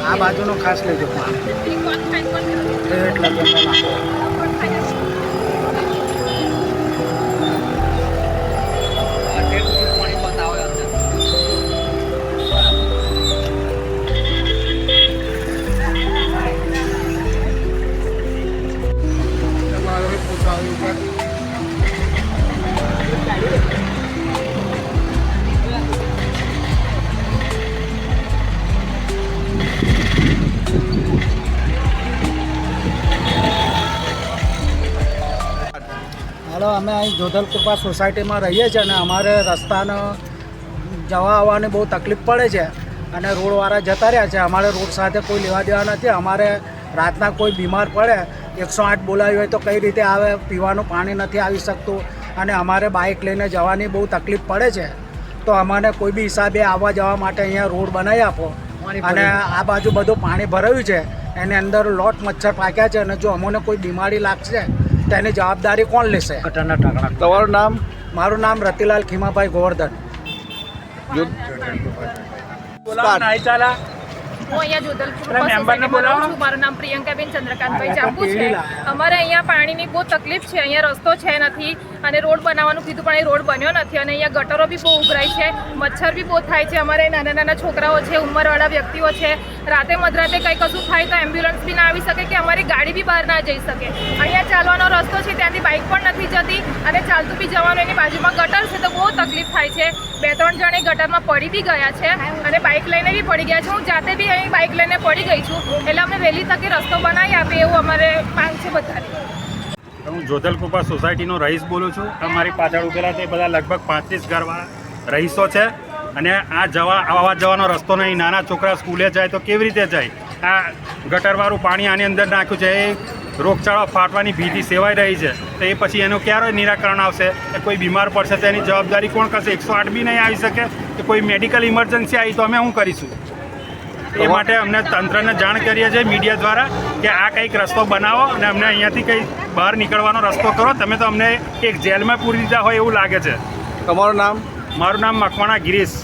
આ બાજુનો ખાસ લેજો એટલે હાલો અમે અહીં જોધલ કૃપા સોસાયટીમાં રહીએ છીએ અને અમારે રસ્તાનો જવા આવવાની બહુ તકલીફ પડે છે અને રોડવાળા જતા રહ્યા છે. અમારે રોડ સાથે કોઈ લેવા દેવા નથી. અમારે રાતના કોઈ બીમાર પડે 108 બોલાવી હોય તો કઈ રીતે આવે? પીવાનું પાણી નથી આવી શકતું અને અમારે બાઇક લઈને જવાની બહુ તકલીફ પડે છે. તો અમને કોઈ બી હિસાબે આવવા જવા માટે અહીંયા રોડ બનાવી આપો. અને આ બાજુ બધું પાણી ભરાયું છે, એની અંદર લોટ મચ્છર પાક્યા છે અને જો અમને કોઈ બીમારી લાગશે તેની જવાબદારી કોણ લેશે? તમારું નામ? મારું નામ રતિલાલ ખીમાભાઈ ગોવર્ધન. હું અહીંયા જોધલપુર બોલાવું છું. મારું નામ પ્રિયંકાબેન ચંદ્રકાંતભાઈ ચાપુ છે. અમારે અહીંયા પાણીની બહુ તકલીફ છે. અહીંયા રસ્તો છે નથી અને રોડ બનાવવાનું કીધું પણ એ રોડ બન્યો નથી અને અહીંયા ગટરો બી બહુ ઉભરાય છે, મચ્છર બી બહુ થાય છે. અમારે નાના નાના છોકરાઓ છે, ઉંમરવાળા વ્યક્તિઓ છે. રાતે મધરાતે કંઈ કશું થાય તો એમ્બ્યુલન્સ બી ના આવી શકે કે અમારી ગાડી બી બહાર ના જઈ શકે. અહીંયા ચાલવાનો રસ્તો છે, ત્યાંથી બાઇક પણ નથી જતી અને ચાલતું બી જવાનું. એની બાજુમાં ગટર છે તો બહુ તકલીફ થાય છે. 2-3 જણે ગટરમાં પડી બી ગયા છે અને બાઇક લઈને બી પડી ગયા છે. હું જાતે બી અહીં બાઇક લઈને પડી ગઈ છું. એટલે અમને વહેલી તકે રસ્તો બનાવી આપે એવું અમારે માંગ છે બધાની. હું જોધલ કૃપા સોસાયટીનો રહીશ બોલું છું. અમારી પાછળ ઉભેલા તે બધા લગભગ 35 ઘરવાળા રહીશો છે અને આ આવવા જવાનો રસ્તો નહીં. નાના છોકરા સ્કૂલે જાય તો કેવી રીતે જાય? આ ગટરવાળું પાણી આની અંદર નાખ્યું છે, એ રોગચાળો ફાટવાની ભીતિ સેવાઈ રહી છે. તો એ પછી એનું ક્યારે નિરાકરણ આવશે? કે કોઈ બીમાર પડશે તો એની જવાબદારી કોણ કરશે? 108 બી નહીં આવી શકે કે કોઈ મેડિકલ ઇમરજન્સી આવી તો અમે શું કરીશું? એ માટે અમને તંત્રને જાણ કરીએ છીએ મીડિયા દ્વારા કે આ કંઈક રસ્તો બનાવો અને અમને અહીંયાથી કંઈ બહાર નીકળવાનો રસ્તો કરો. તમે તો અમને એક જેલમાં પૂરી દીધા હોય એવું લાગે છે. તમારું નામ? મારું નામ મકવાણા ગિરીશ.